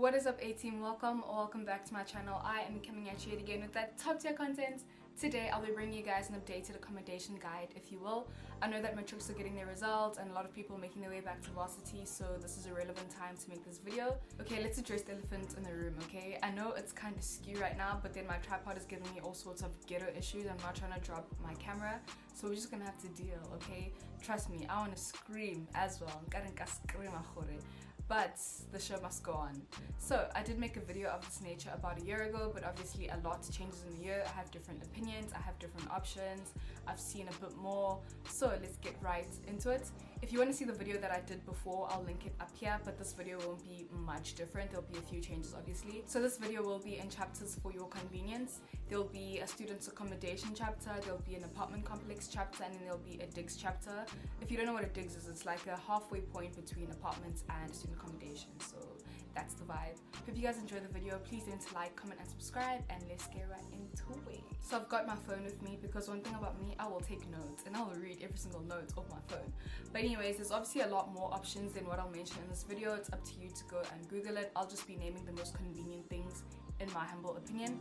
What is up, A-Team? Welcome back to my channel. I am coming at you again with that top tier content. Today I'll be bringing you guys an updated accommodation guide, if you will. I know that matrics are getting their results and a lot of people are making their way back to varsity, so this is a relevant time to make this video. Okay, let's address the elephant in the room, okay? I know it's kind of skew right now, but then my tripod is giving me all sorts of ghetto issues. I'm not trying to drop my camera, so we're just gonna have to deal, okay? Trust me, I want to scream as well. But the show must go on. So I did make a video of this nature about a year ago, but obviously a lot changes in the year. I have different opinions, I have different options, I've seen a bit more, so let's get right into it. If you want to see the video that I did before, I'll link it up here, but this video won't be much different. There'll be a few changes obviously. So this video will be in chapters for your convenience. There'll be a student's accommodation chapter, there'll be an apartment complex chapter, and then there'll be a digs chapter. If you don't know what a digs is, it's like a halfway point between apartments and student accommodation, so that's the vibe. Hope you guys enjoy the video. Please don't like, comment and subscribe, and let's get right into it. So I've got my phone with me because one thing about me, I will take notes and I will read every single note off my phone. But anyways, there's obviously a lot more options than what I'll mention in this video. It's up to you to go and Google it. I'll just be naming the most convenient things in my humble opinion.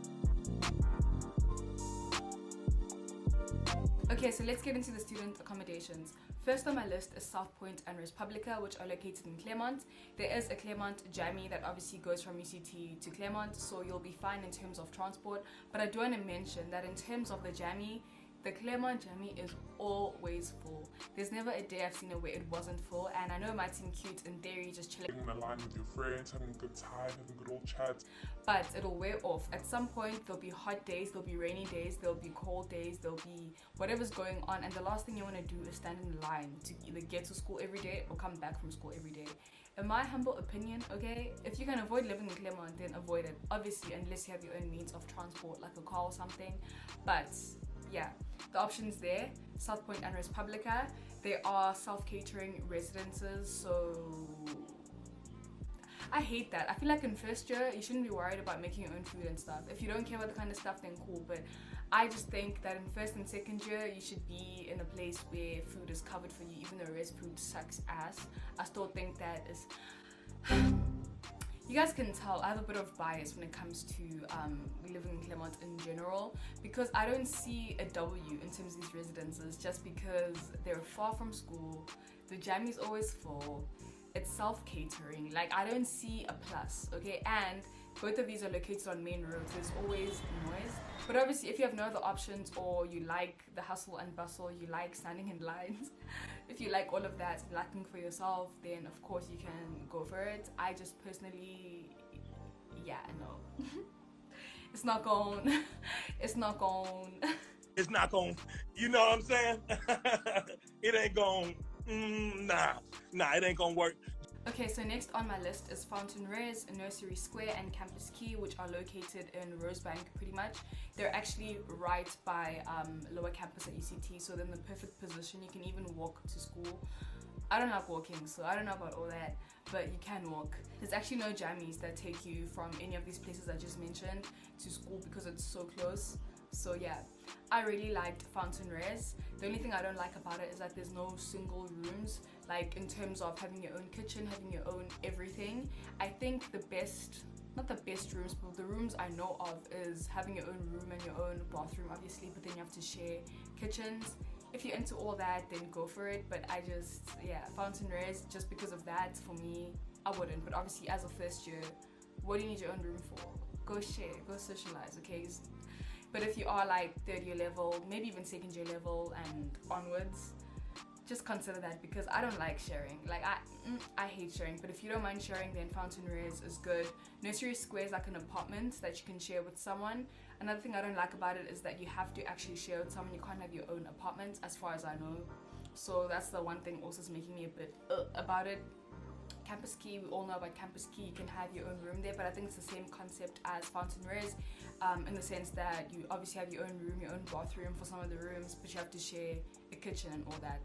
Okay, so let's get into the student accommodations. First on my list is South Point and Res Publica, which are located in Claremont. There is a Claremont Jammy that obviously goes from UCT to Claremont, so you'll be fine in terms of transport. But I do want to mention that in terms of the Jammy, the Claremont Jammy is always full. There's never a day I've seen it where it wasn't full, and I know it might seem cute in theory, just chilling in a line with your friends, having a good time, having a good old chat. But it'll wear off. At some point, there'll be hot days, there'll be rainy days, there'll be cold days, there'll be whatever's going on, and the last thing you want to do is stand in line to either get to school every day or come back from school every day. In my humble opinion, okay, if you can avoid living in Claremont, then avoid it. Obviously, unless you have your own means of transport, like a car or something. But yeah, the options there, South Point and Res Publica, they are self-catering residences, so I hate that. I feel like in first year you shouldn't be worried about making your own food and stuff. If you don't care about the kind of stuff, then cool, but I just think that in first and second year you should be in a place where food is covered for you, even though res food sucks ass. I still think that is you guys can tell I have a bit of bias when it comes to living in Claremont in general, because I don't see a W in terms of these residences just because they're far from school, the Jammy's always full, it's self-catering, like I don't see a plus, okay? And both of these are located on main roads, there's always noise. But obviously if you have no other options, or you like the hustle and bustle, you like standing in lines, if you like all of that, lacking for yourself, then of course you can go for it. I just personally, yeah, no. It's not going, it's not going. It's not going, you know what I'm saying? It ain't going, nah, it ain't gonna work. Okay, so next on my list is Fountain Res, Nursery Square and Campus Key, which are located in Rosebank pretty much. They're actually right by lower campus at UCT, so they're in the perfect position. You can even walk to school. I don't like walking, so I don't know about all that, but you can walk. There's actually no jammies that take you from any of these places I just mentioned to school because it's so close. So yeah, I really liked Fountain Res. The only thing I don't like about it is that there's no single rooms, like in terms of having your own kitchen, having your own everything. I think the best, not the best rooms, but the rooms I know of is having your own room and your own bathroom obviously, but then you have to share kitchens. If you're into all that, then go for it, but I just, yeah, Fountain Res, just because of that, for me, I wouldn't. But obviously as a first year, what do you need your own room for? Go share, go socialize, okay? But if you are like third year level, maybe even second year level and onwards, just consider that, because I don't like sharing. Like I hate sharing, but if you don't mind sharing, then Fountain Res is good. Nursery Square is like an apartment that you can share with someone. Another thing I don't like about it is that you have to actually share with someone. You can't have your own apartment as far as I know. So that's the one thing also is making me a bit about it. Campus Key, we all know about Campus Key, you can have your own room there, but I think it's the same concept as Fountain Res, in the sense that you obviously have your own room, your own bathroom for some of the rooms, but you have to share a kitchen and all that.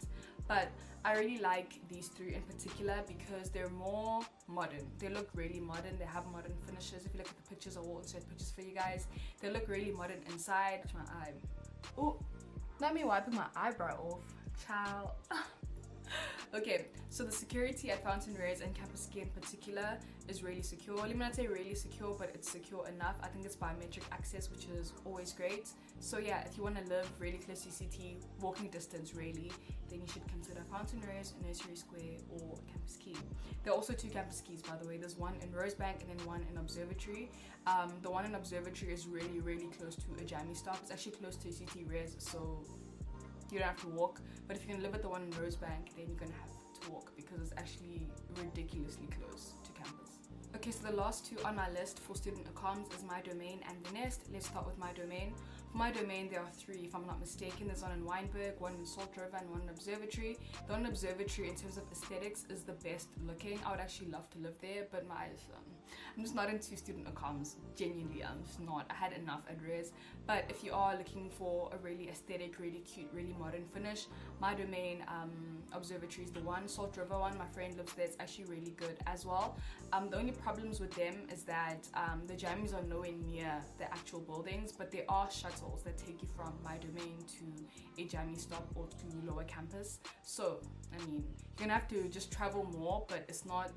But I really like these three in particular because they're more modern. They look really modern, they have modern finishes. If you look at the pictures, I will insert pictures for you guys. They look really modern inside. My eye. Oh, not me wiping my eyebrow off, child. Okay, so the security at Fountain Reyes and Campus K in particular is really secure. Let me not say really secure, but it's secure enough. I think it's biometric access, which is always great. So yeah, if you want to live really close to CT, walking distance really, then you should consider Fountain Reyes, Nursery Square, or Campus Key. There are also 2 Campus Keys, by the way. There's one in Rosebank and then one in Observatory. The one in Observatory is really, really close to a jammy stop. It's actually close to CT Res, so you don't have to walk. But if you can live at the one in Rosebank, then you're gonna have to walk because it's actually ridiculously close to campus. Okay, so the last 2 on my list for student accoms is My Domain and The Nest. Let's start with My Domain. For My Domain, there are 3, if I'm not mistaken. There's one in Weinberg, one in Salt River, and one in Observatory. The one in Observatory, in terms of aesthetics, is the best looking. I would actually love to live there, but I'm just not into student accoms. Genuinely, I'm just not. I had enough at Res. But if you are looking for a really aesthetic, really cute, really modern finish, My Domain Observatory is the one. Salt River one, my friend lives there. It's actually really good as well. The only problems with them is that the jammies are nowhere near the actual buildings, but there are shuttles that take you from My Domain to a jammy stop or to lower campus. So, I mean, you're gonna have to just travel more, but it's not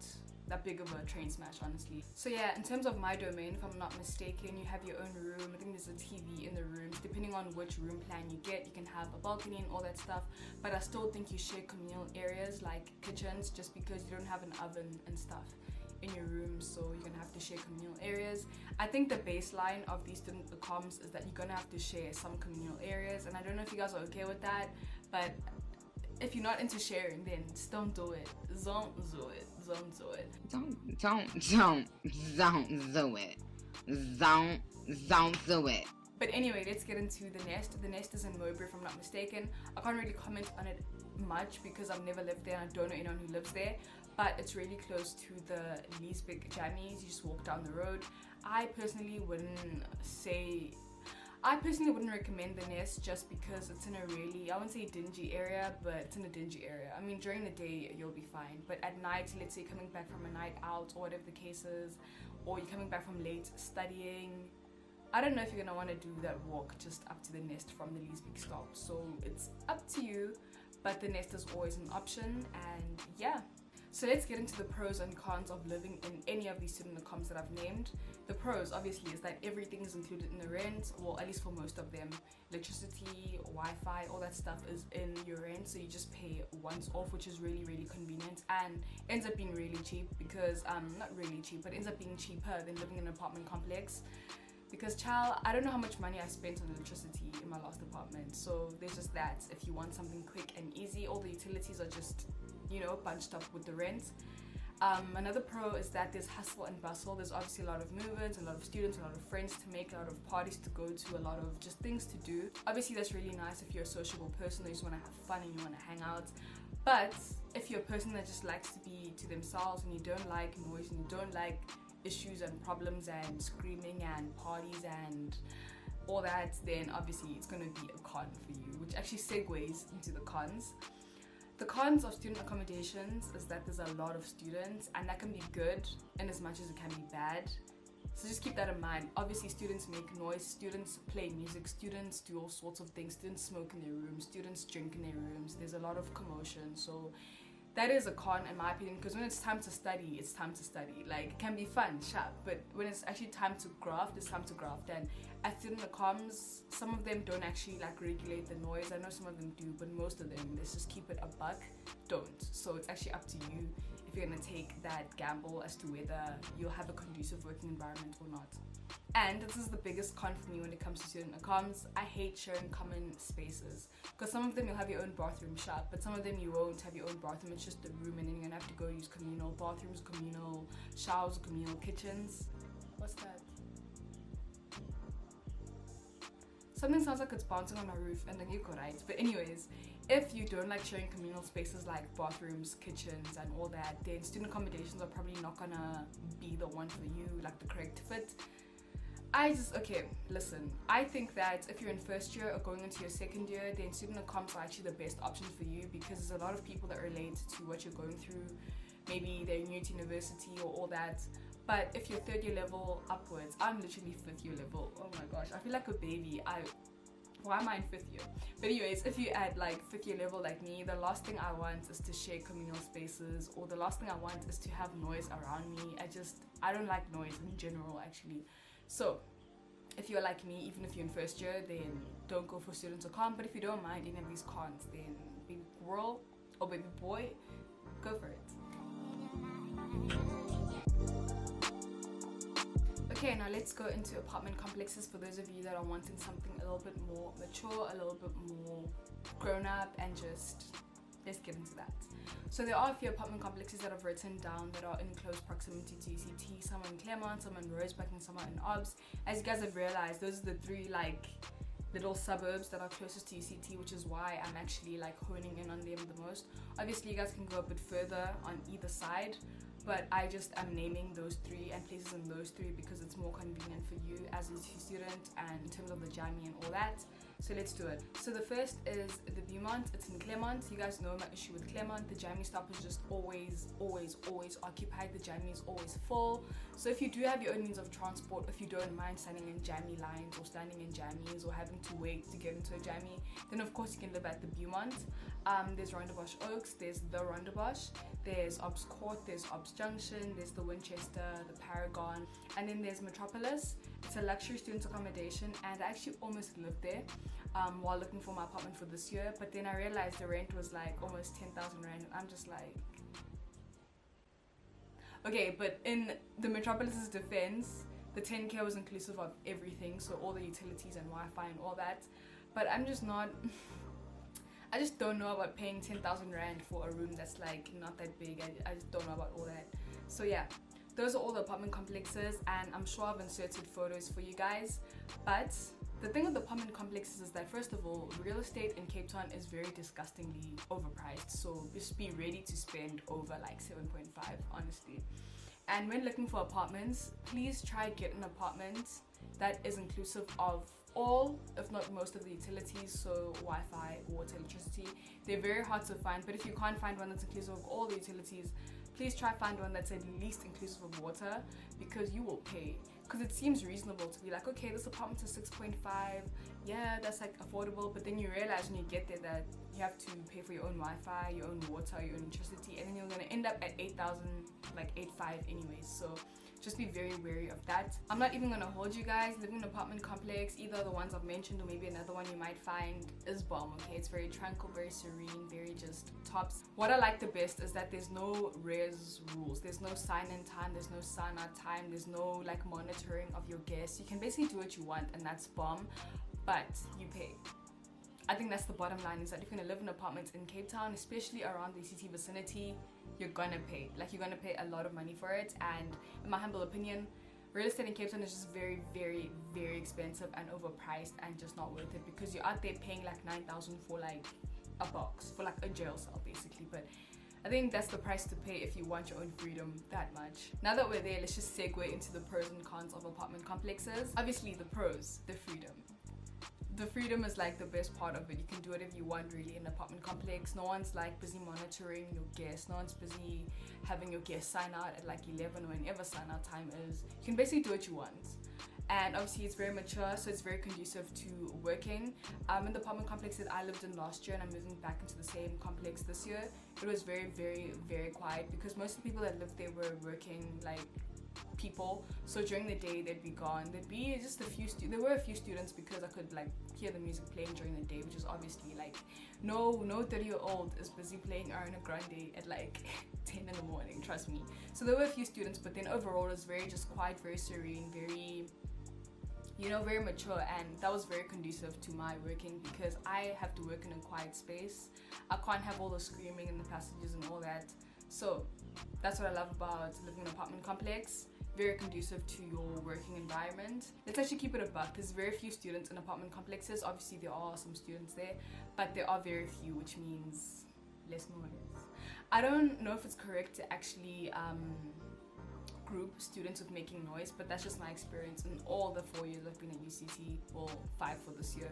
that big of a train smash, honestly. So yeah, in terms of My Domain, if I'm not mistaken, you have your own room. I think there's a TV in the rooms. Depending on which room plan you get, you can have a balcony and all that stuff, but I still think you share communal areas like kitchens, just because you don't have an oven and stuff in your room, so you're gonna have to share communal areas. I think the baseline of these student accoms is that you're gonna have to share some communal areas, and I don't know if you guys are okay with that, but if you're not into sharing, then just don't do it. Don't do it. Don't do it. Don't do it. Don't do it. But anyway, let's get into The Nest. The Nest is in Mowbray, if I'm not mistaken. I can't really comment on it much because I've never lived there and I don't know anyone who lives there. But it's really close to the Leesbeek Jammies. You just walk down the road. I personally wouldn't recommend The Nest just because it's in a really, I wouldn't say dingy area, but it's in a dingy area. I mean, during the day, you'll be fine. But at night, let's say coming back from a night out or whatever the case is, or you're coming back from late studying, I don't know if you're going to want to do that walk just up to The Nest from the Leesbeek stop. So it's up to you, but The Nest is always an option, and yeah. So let's get into the pros and cons of living in any of these student accoms that I've named. The pros, obviously, is that everything is included in the rent, or at least for most of them. Electricity, Wi-Fi, all that stuff is in your rent, so you just pay once off, which is really, really convenient and ends up being really cheap because, not really cheap, but ends up being cheaper than living in an apartment complex. Because, child, I don't know how much money I spent on electricity in my last apartment, so there's just that. If you want something quick and easy, all the utilities are just, you know, bunched up with the rent. Another pro is that there's hustle and bustle. There's obviously a lot of movements, a lot of students, a lot of friends to make, a lot of parties to go to, a lot of just things to do. Obviously, that's really nice if you're a sociable person, you just want to have fun and you want to hang out. But if you're a person that just likes to be to themselves and you don't like noise and you don't like issues and problems and screaming and parties and all that, then obviously it's going to be a con for you, which actually segues into the cons. The cons of student accommodations is that there's a lot of students, and that can be good in as much as it can be bad. So just keep that in mind. Obviously, students make noise, students play music, students do all sorts of things, students smoke in their rooms, students drink in their rooms. There's a lot of commotion, so that is a con in my opinion, because when it's time to study, it's time to study. Like, it can be fun, sharp, but when it's actually time to graft, it's time to graft. And at student accoms, some of them don't actually like regulate the noise. I know some of them do, but most of them, let's just keep it a buck, don't. So it's actually up to you if you're gonna take that gamble as to whether you'll have a conducive working environment or not. And this is the biggest con for me when it comes to student accoms. I hate sharing common spaces, because some of them you'll have your own bathroom shut, but some of them you won't have your own bathroom. It's just a room, and then you're gonna have to go use communal bathrooms, communal showers, communal kitchens. What's that? Something sounds like it's bouncing on my roof, and then you're right. But anyways, if you don't like sharing communal spaces like bathrooms, kitchens, and all that, then student accommodations are probably not gonna be the one for you, like the correct fit. Okay, listen, I think that if you're in first year or going into your second year, then student accoms are actually the best option for you, because there's a lot of people that relate to what you're going through. Maybe they're new to university or all that. But if you're third year level upwards, I'm literally fifth year level. Oh my gosh, I feel like a baby. Why am I in 5th year? But anyways, if you're at like 5th year level like me, the last thing I want is to share communal spaces, or the last thing I want is to have noise around me. I don't like noise in general actually. So if you're like me, even if you're in 1st year, then don't go for students or comp. But if you don't mind any of these cons, then baby girl or baby boy, go for it. Okay, now let's go into apartment complexes for those of you that are wanting something a little bit more mature, a little bit more grown up, and just let's get into that. So there are a few apartment complexes that I've written down that are in close proximity to UCT. Some are in Claremont, some are in Rosebank, and some are in OBS. As you guys have realized, those are the 3 like little suburbs that are closest to UCT, which is why I'm actually like honing in on them the most. Obviously you guys can go a bit further on either side, but I just am naming those 3 and places in those 3 because it's more convenient for you as a student and in terms of the jammy and all that. So let's do it. So the first is the Beaumont. It's in Claremont. You guys know my issue with Claremont. The jammy stop is just always occupied. The jammy is always full. So if you do have your own means of transport, if you don't mind standing in jammy lines or standing in jammies or having to wait to get into a jammy, then of course you can live at the Beaumont. There's Rondebosch Oaks, there's the Rondebosch, there's Ops Court, there's Ops Junction, there's the Winchester, the Paragon, and then there's Metropolis. It's a luxury student accommodation, and I actually almost lived there while looking for my apartment for this year, but then I realized the rent was like almost 10,000 rand, and I'm just like, okay. But in the Metropolis's defense, the 10k was inclusive of everything, so all the utilities and Wi-Fi and all that, but I'm just not I just don't know about paying 10,000 rand for a room that's like not that big. I just don't know about all that. So yeah, those are all the apartment complexes, and I'm sure I've inserted photos for you guys. But the thing with the apartment complexes is that, first of all, real estate in Cape Town is very disgustingly overpriced. So just be ready to spend over like 7.5, honestly. And when looking for apartments, please try get an apartment that is inclusive of all, if not most, of the utilities, so Wi-Fi, water, electricity. They're very hard to find, but if you can't find one that's inclusive of all the utilities, please try find one that's at least inclusive of water, because you will pay. Because it seems reasonable to be like, okay, this apartment is 6.5, yeah, that's like affordable, but then you realize when you get there that you have to pay for your own Wi-Fi, your own water, your own electricity, and then you're gonna end up at 8,000, like 8.5 anyways. So just be very wary of that. I'm not even gonna hold you guys. Living in an apartment complex, either the ones I've mentioned or maybe another one you might find, is bomb, okay? It's very tranquil, very serene, very just tops. What I like the best is that there's no res rules. There's no sign-in time, there's no sign-out time, there's no like monitoring of your guests. You can basically do what you want, and that's bomb, but you pay. I think that's the bottom line, is that if you're gonna live in apartments in Cape Town, especially around the city vicinity, you're gonna pay. Like, you're gonna pay a lot of money for it. And in my humble opinion, real estate in Cape Town is just very, very, very expensive and overpriced and just not worth it, because you're out there paying like 9,000 for like a box, for like a jail cell basically. But I think that's the price to pay if you want your own freedom that much. Now that we're there, let's just segue into the pros and cons of apartment complexes. Obviously the pros, the freedom. The freedom is like the best part of it. You can do whatever you want really in an apartment complex. No one's like busy monitoring your guests. No one's busy having your guests sign out at like 11 or whenever sign out time is. You can basically do what you want. And obviously it's very mature, so it's very conducive to working. In the apartment complex that I lived in last year, and I'm moving back into the same complex this year, it was very, very, very quiet, because most of the people that lived there were working like people. So during the day they'd be gone. There'd be just a few there were a few students, because I could like hear the music playing during the day, which is obviously like no 30-year-old is busy playing Ariana Grande at like 10 in the morning, trust me. So there were a few students, but then overall it was very just quiet, very serene, very, you know, very mature, and that was very conducive to my working, because I have to work in a quiet space. I can't have all the screaming in the passages and all that. So that's what I love about living in an apartment complex. Very conducive to your working environment. Let's actually keep it a buck. There's very few students in apartment complexes. Obviously there are some students there, but there are very few, which means less noise. I don't know if it's correct to actually group students with making noise, but that's just my experience in all the 4 years I've been at UCT, or 5 for this year.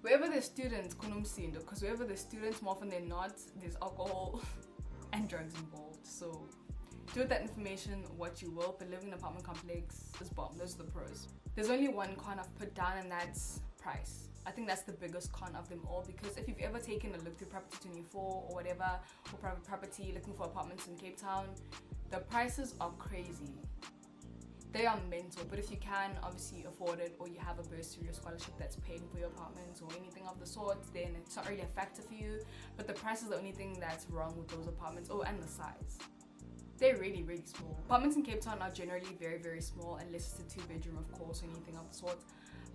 Wherever there's students, because wherever there's students, more often than not, there's alcohol and drugs involved. So Do with that information what you will, but living in an apartment complex is bomb. Those are the pros. There's only one con I've put down, and that's price. I think that's the biggest con of them all, because if you've ever taken a look through Property 24 or whatever, or private property looking for apartments in Cape Town, the prices are crazy. They are mental, but if you can obviously afford it, or you have a bursary or scholarship that's paying for your apartments or anything of the sort, then it's not really a factor for you. But the price is the only thing that's wrong with those apartments. Oh, and the size. They're really, really small. Apartments in Cape Town are generally very, very small, unless it's a 2-bedroom, of course, or anything of the sort.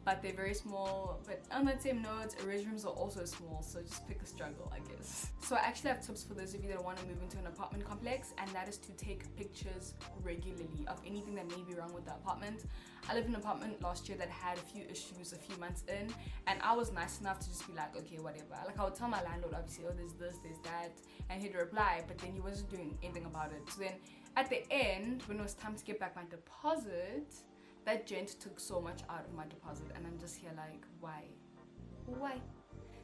But they're very small. But on that same note, arrears rooms are also small, so just pick a struggle, I guess. So I actually have tips for those of you that want to move into an apartment complex, and that is to take pictures regularly of anything that may be wrong with the apartment. I lived in an apartment last year that had a few issues a few months in, and I was nice enough to just be like, okay, whatever. Like, I would tell my landlord, obviously, oh, there's this, there's that, and he'd reply, but then he wasn't doing anything about it. So then at the end, when it was time to get back my deposit, that gent took so much out of my deposit, and I'm just here like, why?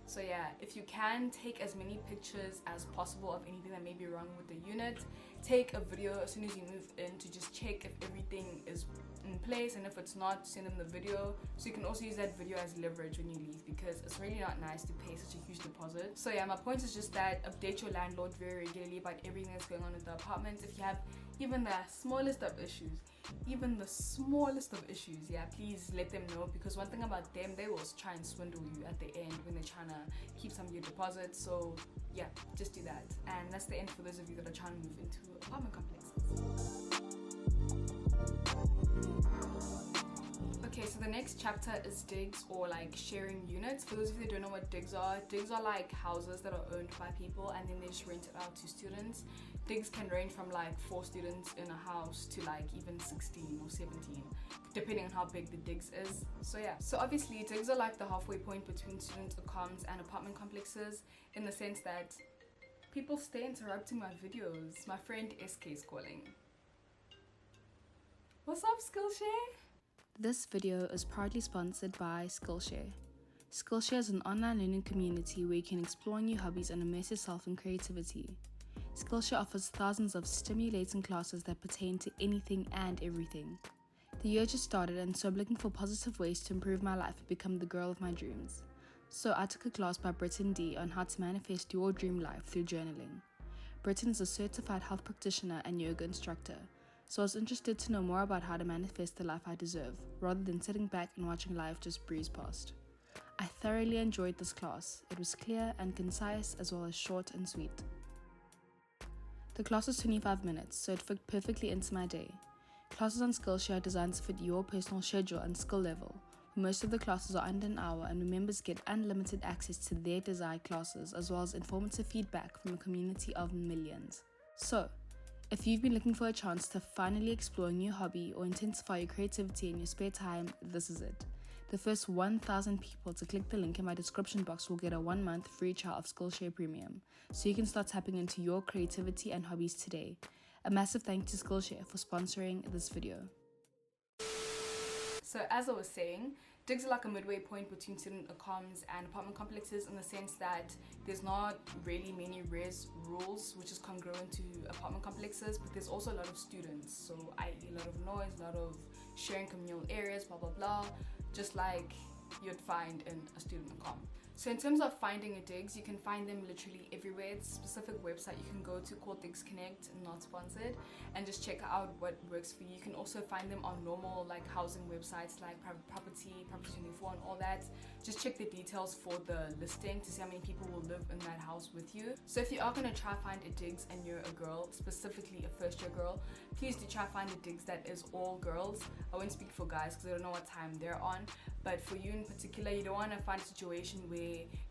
So yeah, if you can, take as many pictures as possible of anything that may be wrong with the unit. Take a video as soon as you move in to just check if everything is in place, and if it's not, send them the video, so you can also use that video as leverage when you leave, because it's really not nice to pay such a huge deposit. So yeah, my point is just that update your landlord very regularly about everything that's going on in the apartment. If you have even the smallest of issues, yeah, please let them know, because one thing about them, they will try and swindle you at the end when they're trying to keep some of your deposits. So yeah, just do that. And that's the end for those of you that are trying to move into apartment complexes. Okay, so the next chapter is digs, or like sharing units. For those of you that don't know what digs are like houses that are owned by people, and then they just rent it out to students. Digs can range from like 4 students in a house to like even 16 or 17, depending on how big the digs is. So yeah, so obviously digs are like the halfway point between student accoms and apartment complexes, in the sense that people stay interrupting my videos. My friend SK is calling. What's up, Skillshare? This video is proudly sponsored by Skillshare. Skillshare is an online learning community where you can explore new hobbies and immerse yourself in creativity. Skillshare offers thousands of stimulating classes that pertain to anything and everything. The year just started, and so I'm looking for positive ways to improve my life and become the girl of my dreams. So I took a class by Britton D on how to manifest your dream life through journaling. Britton is a certified health practitioner and yoga instructor, so I was interested to know more about how to manifest the life I deserve, rather than sitting back and watching life just breeze past. I thoroughly enjoyed this class. It was clear and concise, as well as short and sweet. The class was 25 minutes, so it fit perfectly into my day. Classes on Skillshare are designed to fit your personal schedule and skill level. Most of the classes are under an hour, and members get unlimited access to their desired classes, as well as informative feedback from a community of millions. So, if you've been looking for a chance to finally explore a new hobby or intensify your creativity in your spare time, this is it. The first 1,000 people to click the link in my description box will get a 1-month free trial of Skillshare Premium, so you can start tapping into your creativity and hobbies today. A massive thank you to Skillshare for sponsoring this video. So as I was saying, digs are like a midway point between student accoms and apartment complexes, in the sense that there's not really many res rules, which is congruent to apartment complexes, but there's also a lot of students, so i.e. a lot of noise, a lot of sharing communal areas, blah blah blah, just like you'd find in a student accom. So in terms of finding a digs, you can find them literally everywhere. It's a specific website you can go to called Digs Connect, not sponsored, and just check out what works for you. You can also find them on normal like housing websites like Private Property, Property 24 and all that. Just check the details for the listing to see how many people will live in that house with you. So if you are going to try find a digs and you're a girl, specifically a first year girl, please do try find a digs that is all girls. I won't speak for guys because I don't know what time they're on, but for you in particular, you don't want to find a situation where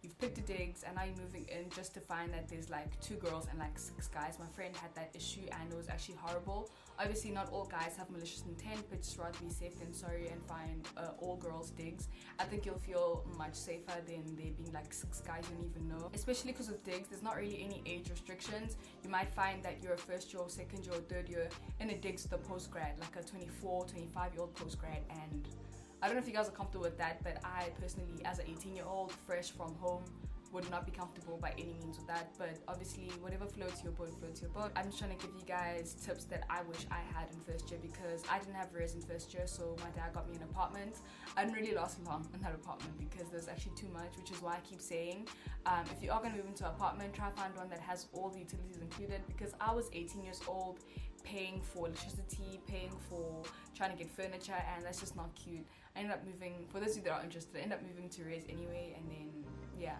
you've picked a digs and now you're moving in just to find that there's like 2 girls and like 6 guys. My friend had that issue and it was actually horrible. Obviously not all guys have malicious intent, but just rather be safe than sorry and find all girls digs. I think you'll feel much safer than there being like 6 guys you don't even know, especially because with digs there's not really any age restrictions. You might find that you're a first year or second year or third year in a digs with a postgrad, like a 24, 25-year-old postgrad, and I don't know if you guys are comfortable with that, but I personally, as an 18-year-old fresh from home, would not be comfortable by any means with that, but obviously whatever floats your boat, floats your boat. I'm just trying to give you guys tips that I wish I had in first year, because I didn't have res in first year, so my dad got me an apartment. I didn't really last long in that apartment because there's actually too much, which is why I keep saying, if you are going to move into an apartment, try to find one that has all the utilities included, because I was 18 years old paying for electricity, paying for trying to get furniture, and that's just not cute. I ended up moving, for those of you that are interested, I ended up moving to res anyway, and then yeah,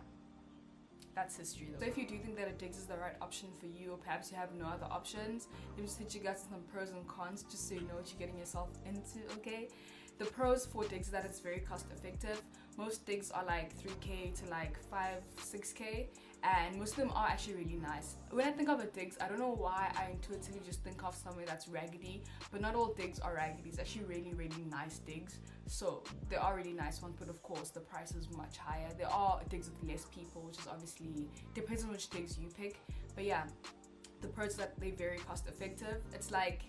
that's history though. So if you do think that a digs is the right option for you, or perhaps you have no other options, let me just hit you guys with some pros and cons just so you know what you're getting yourself into, okay? The pros for digs is that it's very cost effective. Most digs are like 3k to like 5-6k, and most of them are actually really nice. When I think of a digs, I don't know why I intuitively just think of somewhere that's raggedy, but not all digs are raggedy. It's actually really, really nice digs. So there are really nice ones, but of course the price is much higher. There are digs with less people, which is obviously depends on which digs you pick. But yeah, the pros is that they're very cost effective. It's like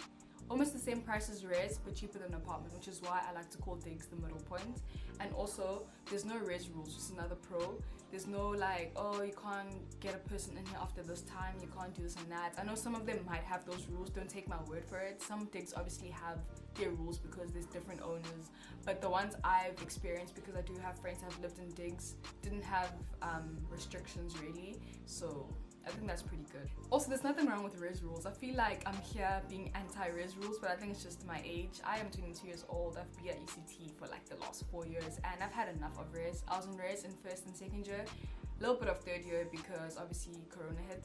almost the same price as res, but cheaper than an apartment, which is why I like to call digs the middle point. And also, there's no res rules, which is another pro. There's no like, oh, you can't get a person in here after this time, you can't do this and that. I know some of them might have those rules, don't take my word for it. Some digs obviously have their rules because there's different owners, but the ones I've experienced, because I do have friends that have lived in digs, didn't have restrictions really, so I think that's pretty good. Also, there's nothing wrong with res rules. I feel like I'm here being anti-res rules, but I think it's just my age. I am 22 years old. I've been at UCT for like the last 4 years, and I've had enough of res. I was in res in first and second year, a little bit of third year because obviously Corona hit.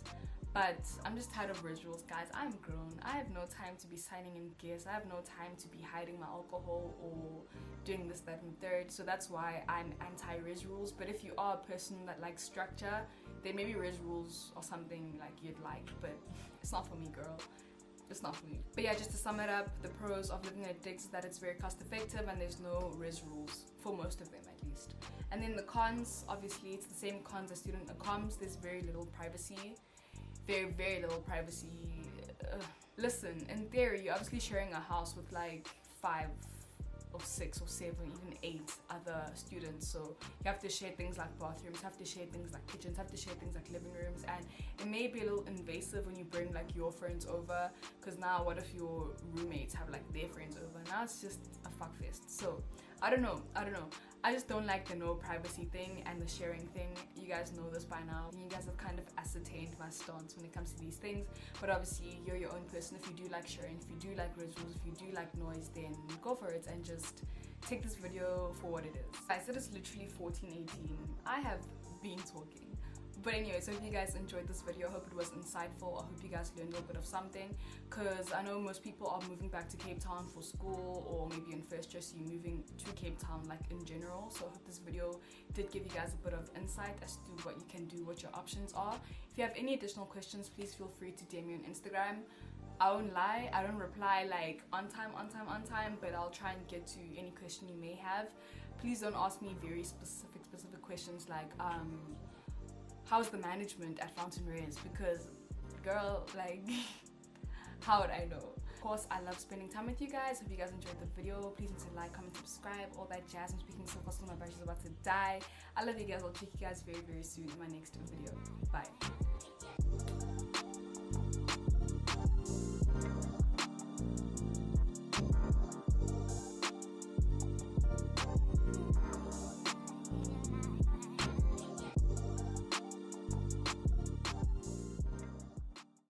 But I'm just tired of res rules, guys. I'm grown. I have no time to be signing in gears. I have no time to be hiding my alcohol or doing this, that, and third. So that's why I'm anti-res rules. But if you are a person that likes structure, then maybe res rules or something like you'd like. But it's not for me, girl. It's not for me. But yeah, just to sum it up, the pros of living at digs is that it's very cost effective and there's no res rules, for most of them at least. And then the cons, obviously, it's the same cons as student accoms. There's very little privacy. Very, very little privacy. Listen, in theory, you're obviously sharing a house with like 5 or 6 or 7, even 8 other students, so you have to share things like bathrooms, have to share things like kitchens, have to share things like living rooms, and it may be a little invasive when you bring like your friends over, because now what if your roommates have like their friends over? Now it's just a fuckfest. So I don't know, I just don't like the no privacy thing and the sharing thing. You guys know this by now. You guys have kind of ascertained my stance when it comes to these things. But obviously, you're your own person. If you do like sharing, if you do like res rules, if you do like noise, then go for it and just take this video for what it is. I said it's literally 14:18. I have been talking. But anyway, so if you guys enjoyed this video, I hope it was insightful. I hope you guys learned a little bit of something, because I know most people are moving back to Cape Town for school, or maybe in first year, so you're moving to Cape Town like in general. So I hope this video did give you guys a bit of insight as to what you can do, what your options are. If you have any additional questions, please feel free to DM me on Instagram. I won't lie, I don't reply like on time, but I'll try and get to any question you may have. Please don't ask me very specific questions like how's the management at Fountain Reyes, because girl, like how would I know? Of course, I love spending time with you guys. Hope you guys enjoyed the video. Please hit like, comment, subscribe, all that jazz. I'm speaking so fast, my battery's about to die. I love you guys. I'll check you guys very, very soon in my next video. Bye.